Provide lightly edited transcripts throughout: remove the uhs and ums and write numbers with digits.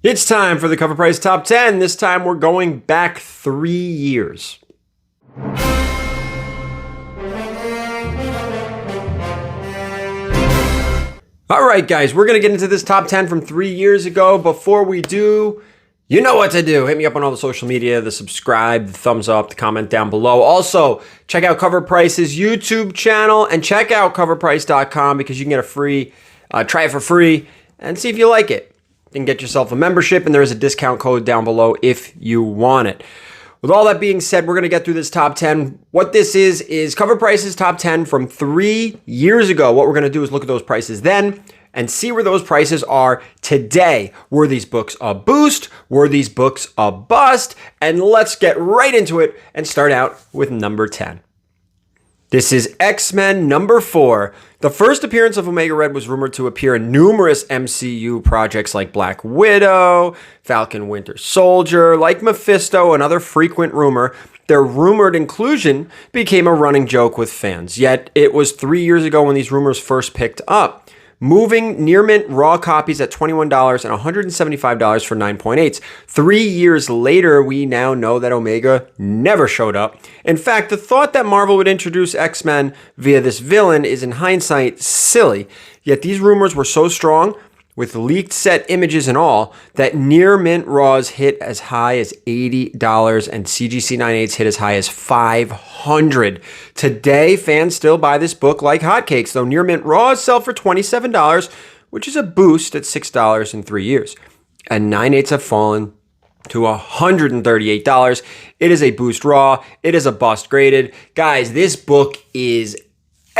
It's time for the Cover Price Top 10. This time we're going back 3 years. All right, guys, we're going to get into this top 10 from 3 years ago. Before we do, you know what to do. Hit me up on all the social media, the subscribe, the thumbs up, the comment down below. Also, check out Covrprice's YouTube channel and check out covrprice.com because you can get a free, try it for free and see if you like it. You can get yourself a membership, and there is a discount code down below if you want it. With all that being said, we're going to get through this top 10. What this is Covrprice's top 10 from 3 years ago. What we're going to do is look at those prices then and see where those prices are today. Were these books a boost? Were these books a bust? And let's get right into it and start out with number 10. This is XMen number 4. The first appearance of Omega Red was rumored to appear in numerous MCU projects like Black Widow, Falcon Winter Soldier, like Mephisto, another frequent rumor. Their rumored inclusion became a running joke with fans. Yet it was 3 years ago when these rumors first picked up. Moving near mint raw copies at $21 and $175 for 9.8s. 3 years later, we now know that Omega never showed up. In fact, the thought that Marvel would introduce X-Men via this villain is in hindsight silly. Yet these rumors were so strong, with leaked set images and all, that near mint raws hit as high as $80 and CGC 9.8s hit as high as $500. Today, fans still buy this book like hotcakes, though near mint raws sell for $27, which is a boost at $6 in 3 years. And 9.8s have fallen to $138. It is a boost raw. It is a bust graded. Guys, this book is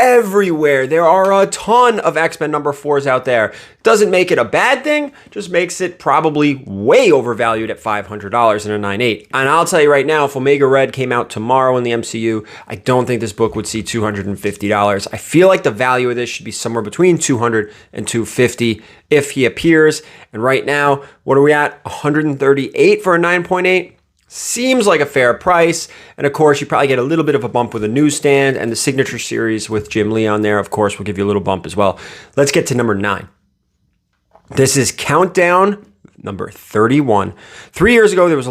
everywhere. There are a ton of X-Men number 4s out there. Doesn't make it a bad thing, just makes it probably way overvalued at $500 in a 9.8. And I'll tell you right now, if Omega Red came out tomorrow in the MCU, I don't think this book would see $250. I feel like the value of this should be somewhere between $200 and $250 if he appears. And right now, what are we at? $138 for a 9.8? Seems like a fair price. And of course, you probably get a little bit of a bump with a newsstand, and the signature series with Jim Lee on there, of course, will give you a little bump as well. Let's get to number 9. This is Countdown number 31. 3 years ago, there was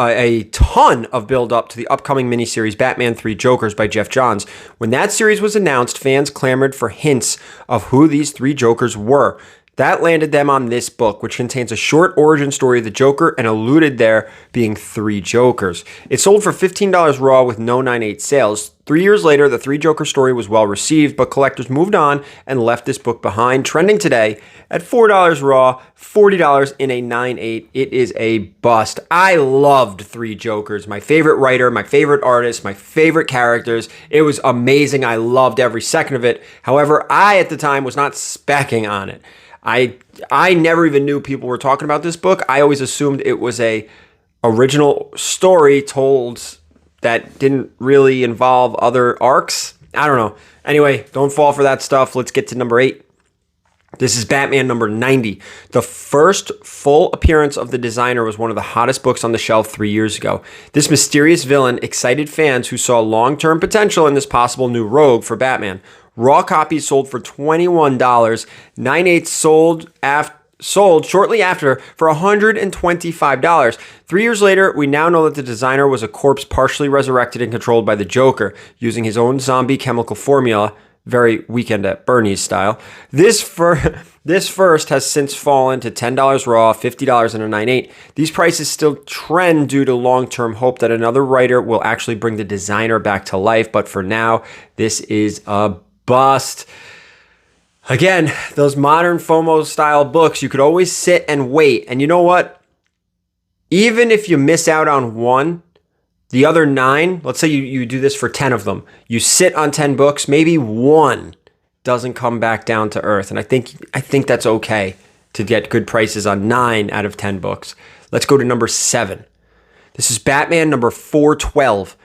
a ton of build up to the upcoming miniseries Batman 3 Jokers by Jeff Johns. When that series was announced, fans clamored for hints of who these 3 Jokers were. That landed them on this book, which contains a short origin story of the Joker and alluded there being 3 Jokers. It sold for $15 raw with no 9.8 sales. 3 years later, the 3 Joker story was well received, but collectors moved on and left this book behind, trending today at $4 raw, $40 in a 9.8. It is a bust. I loved 3 Jokers. My favorite writer, my favorite artist, my favorite characters. It was amazing. I loved every second of it. However, I at the time was not speccing on it. I never even knew people were talking about this book. I always assumed it was a original story told that didn't really involve other arcs. I don't know. Anyway, don't fall for that stuff. Let's get to number 8. This is Batman number 90. The first full appearance of the designer was one of the hottest books on the shelf 3 years ago. This mysterious villain excited fans who saw long-term potential in this possible new rogue for Batman. Raw copies sold for $21. 9.8 sold shortly after for $125. 3 years later, we now know that the designer was a corpse partially resurrected and controlled by the Joker, using his own zombie chemical formula, very Weekend at Bernie's style. This first has since fallen to $10 raw, $50 in a 9.8. These prices still trend due to long-term hope that another writer will actually bring the designer back to life, but for now, this is a bust. Again, those modern Fomo style books, you could always sit and wait. And you know what? Even if you miss out on one, the other 9, let's say you do this for 10 of them. You sit on 10 books, maybe one doesn't come back down to earth. And I think that's okay to get good prices on 9 out of 10 books. Let's go to number 7. This is Batman number 412.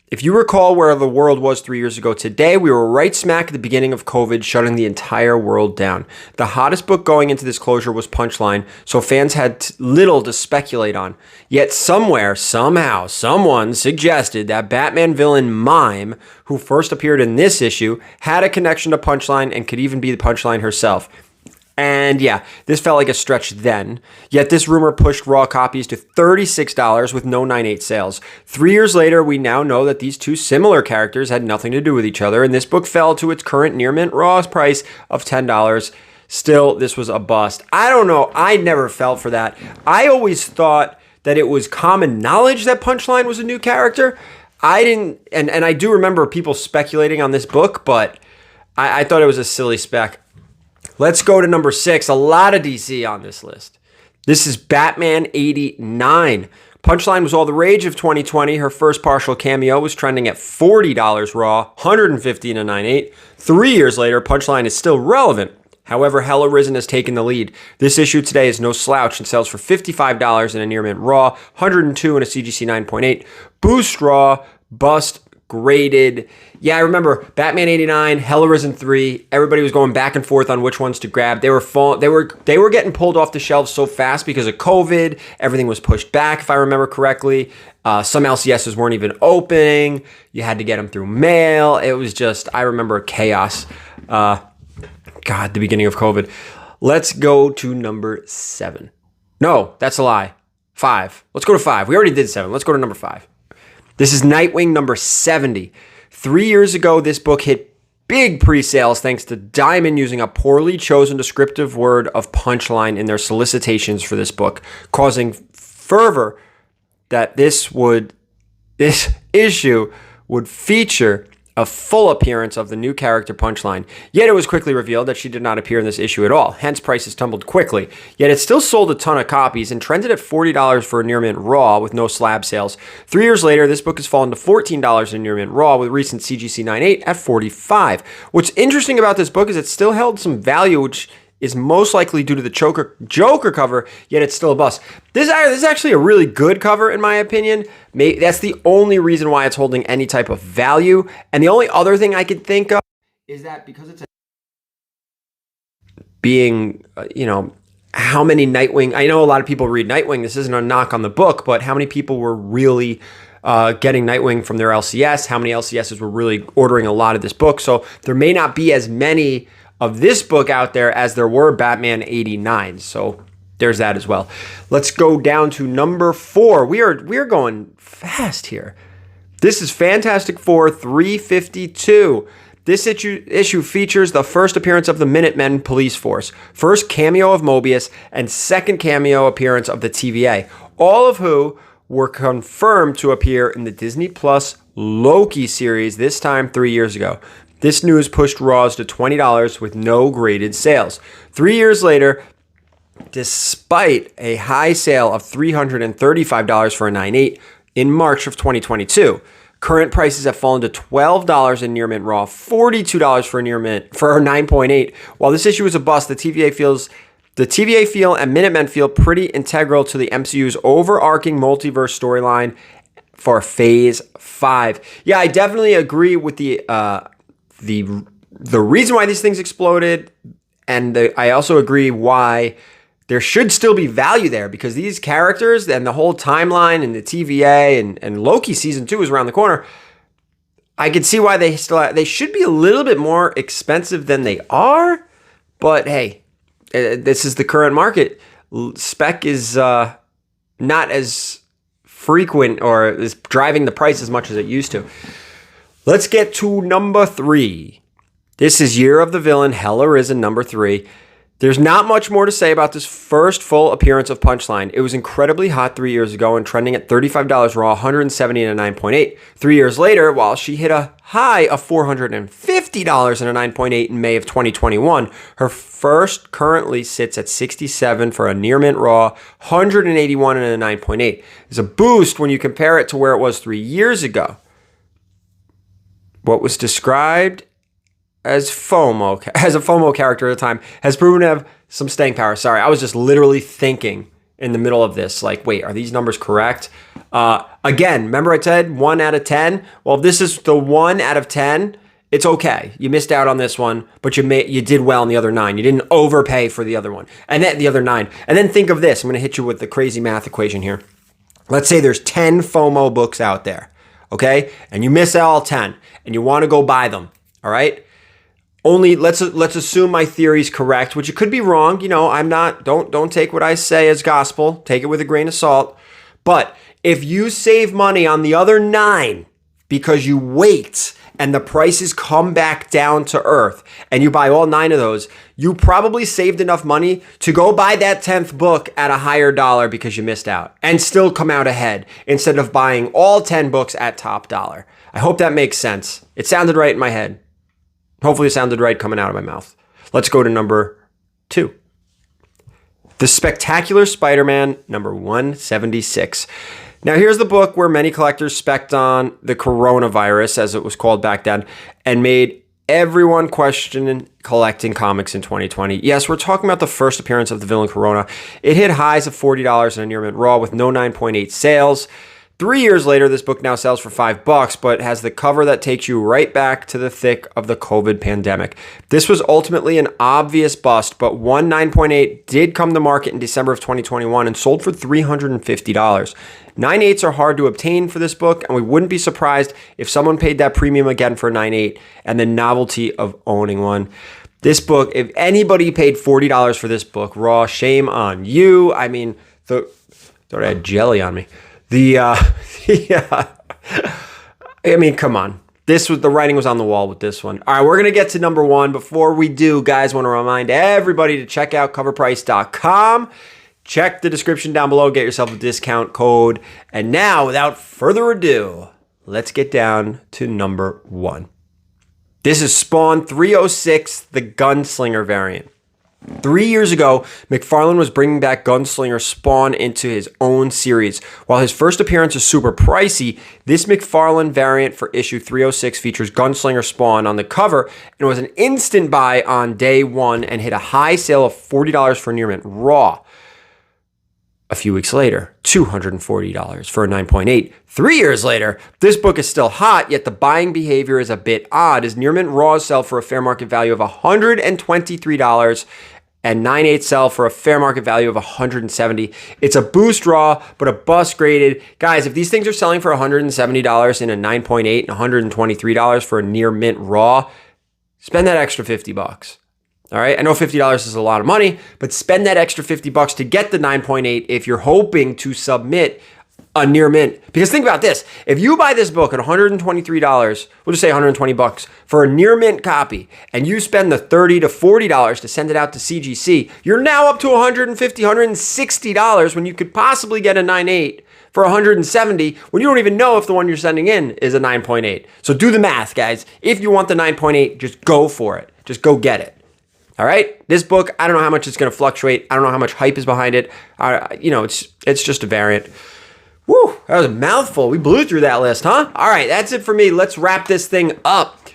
If you recall where the world was 3 years ago today, we were right smack at the beginning of COVID, shutting the entire world down. The hottest book going into this closure was Punchline, so fans had little to speculate on. Yet somewhere, somehow, someone suggested that Batman villain Mime, who first appeared in this issue, had a connection to Punchline and could even be the Punchline herself. And yeah, this felt like a stretch then. Yet this rumor pushed Raw copies to $36 with no 9/8 sales. 3 years later, we now know that these two similar characters had nothing to do with each other, and this book fell to its current near mint Raw price of $10. Still, this was a bust. I don't know. I never felt for that. I always thought that it was common knowledge that Punchline was a new character. I didn't, and I do remember people speculating on this book, but I thought it was a silly spec. Let's go to number 6. A lot of DC on this list. This is Batman 89. Punchline was all the rage of 2020. Her first partial cameo was trending at $40 Raw, $150 in a 9/8. 3 years later, Punchline is still relevant. However, Hella Risen has taken the lead. This issue today is no slouch and sells for $55 in a near mint Raw, $102 in a CGC 9.8. Boost Raw, bust, graded. Yeah, I remember Batman 89, Hella Risen 3. Everybody was going back and forth on which ones to grab. They were getting pulled off the shelves so fast because of COVID. Everything was pushed back, if I remember correctly. Some LCSs weren't even opening. You had to get them through mail. It was just, I remember chaos. God, the beginning of COVID. Let's go to number 7. No, that's a lie. 5. Let's go to 5. We already did 7. Let's go to number 5. This is Nightwing number 70. 3 years ago, this book hit big pre-sales thanks to Diamond using a poorly chosen descriptive word of Punchline in their solicitations for this book, causing fervor that this issue would feature a full appearance of the new character Punchline. Yet it was quickly revealed that she did not appear in this issue at all. Hence, prices tumbled quickly. Yet it still sold a ton of copies and trended at $40 for a near mint Raw with no slab sales. 3 years later, this book has fallen to $14 in near mint Raw with recent CGC 9.8 at $45. What's interesting about this book is it still held some value, which is most likely due to the Joker cover, yet it's still a bust. This is actually a really good cover, in my opinion. That's the only reason why it's holding any type of value. And the only other thing I could think of is that because it's how many Nightwing, I know a lot of people read Nightwing, this isn't a knock on the book, but how many people were really getting Nightwing from their LCS? How many LCSs were really ordering a lot of this book? So there may not be as many of this book out there as there were Batman 89. So there's that as well. Let's go down to number 4. We are going fast here. This is Fantastic Four 352. This issue features the first appearance of the Minutemen police force, first cameo of Mobius, and second cameo appearance of the TVA, all of who were confirmed to appear in the Disney Plus Loki series, this time 3 years ago. This news pushed Raws to $20 with no graded sales. 3 years later, despite a high sale of $335 for a 9.8 in March of 2022, current prices have fallen to $12 in near mint Raw, $42 for a near mint for a 9.8. While this issue is a bust, the TVA feel and Minutemen feel pretty integral to the MCU's overarching multiverse storyline for Phase 5. Yeah, I definitely agree with the reason why these things exploded, and I also agree why there should still be value there, because these characters and the whole timeline and the TVA and Loki season 2 is around the corner. I could see why they should be a little bit more expensive than they are, but hey, this is the current market. Spec is not as frequent or is driving the price as much as it used to. Let's get to number 3. This is Year of the Villain, Hella Risen, number 3. There's not much more to say about this first full appearance of Punchline. It was incredibly hot 3 years ago and trending at $35 Raw, $170 in a 9.8. 3 years later, while she hit a high of $450 in a 9.8 in May of 2021, her first currently sits at $67 for a near mint Raw, $181 in a 9.8. It's a boost when you compare it to where it was 3 years ago. What was described as a FOMO character at the time, has proven to have some staying power. Sorry, I was just literally thinking in the middle of this, like, wait, are these numbers correct? Again, remember I said 1 out of 10? Well, if this is the 1 out of 10, it's okay. You missed out on this one, but you did well in the other 9. You didn't overpay for the other one, and then the other 9. And then think of this. I'm going to hit you with the crazy math equation here. Let's say there's 10 FOMO books out there, okay? And you miss all 10, and you want to go buy them, all right? only let's assume my theory is correct, which it could be wrong. You know, I'm not, don't take what I say as gospel. Take it with a grain of salt. But if you save money on the other 9 because you wait and the prices come back down to earth and you buy all 9 of those, you probably saved enough money to go buy that 10th book at a higher dollar because you missed out and still come out ahead instead of buying all 10 books at top dollar. I hope that makes sense. It sounded right in my head. Hopefully it sounded right coming out of my mouth. Let's go to number 2. The Spectacular Spider-Man, number 176. Now, here's the book where many collectors spec'd on the coronavirus, as it was called back then, and made everyone question collecting comics in 2020. Yes, we're talking about the first appearance of the villain Corona. It hit highs of $40 in a near mint raw with no 9.8 sales. 3 years later, this book now sells for $5, but has the cover that takes you right back to the thick of the COVID pandemic. This was ultimately an obvious bust, but one 9.8 did come to market in December of 2021 and sold for $350. 9.8s are hard to obtain for this book, and we wouldn't be surprised if someone paid that premium again for a 9.8 and the novelty of owning one. This book, if anybody paid $40 for this book, raw, shame on you. I mean, thought I had jelly on me. I mean, come on. The writing was on the wall with this one. All right, we're going to get to number 1. Before we do, guys, want to remind everybody to check out Covrprice.com. Check the description down below. Get yourself a discount code. And now, without further ado, let's get down to number 1. This is Spawn 306, the Gunslinger variant. 3 years ago, McFarlane was bringing back Gunslinger Spawn into his own series. While his first appearance is super pricey, this McFarlane variant for issue 306 features Gunslinger Spawn on the cover and was an instant buy on day 1 and hit a high sale of $40 for near mint raw. A few weeks later, $240 for a 9.8. 3 years later, this book is still hot, yet the buying behavior is a bit odd as near mint raws sell for a fair market value of $123 and 9.8 sell for a fair market value of $170. It's a boost raw, but a bust graded. Guys, if these things are selling for $170 in a 9.8 and $123 for a near mint raw, spend that extra $50. All right, I know $50 is a lot of money, but spend that extra $50 to get the 9.8 if you're hoping to submit a near mint. Because think about this. If you buy this book at $123, we'll just say $120 for a near mint copy, and you spend the $30 to $40 to send it out to CGC, you're now up to $150, $160 when you could possibly get a 9.8 for $170 when you don't even know if the one you're sending in is a 9.8. So do the math, guys. If you want the 9.8, just go for it. Just go get it. All right, this book, I don't know how much it's going to fluctuate. I don't know how much hype is behind it. It's just a variant. Woo, that was a mouthful. We blew through that list, huh? All right, that's it for me. Let's wrap this thing up.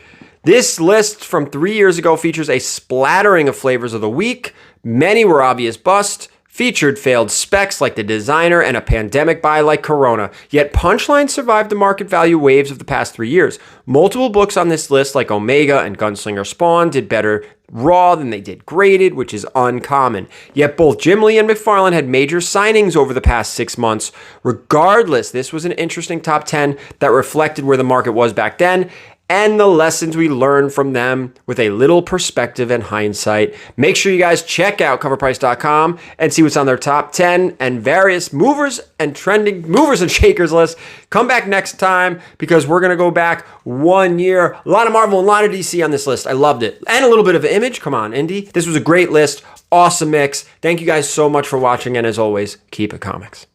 This list from 3 years ago features a splattering of flavors of the week. Many were obvious busts. Featured failed specs like the Designer and a pandemic buy like Corona. Yet Punchline survived the market value waves of the past 3 years. Multiple books on this list like Omega and Gunslinger Spawn did better raw than they did graded, which is uncommon. Yet both Jim Lee and McFarlane had major signings over the past 6 months. Regardless, this was an interesting top 10 that reflected where the market was back then and the lessons we learned from them with a little perspective and hindsight. Make sure you guys check out Covrprice.com and see what's on their top 10 and various movers and shakers list. Come back next time because we're going to go back 1 year. A lot of Marvel and a lot of DC on this list. I loved it. And a little bit of Image. Come on, Indy. This was a great list. Awesome mix. Thank you guys so much for watching. And as always, keep it comics.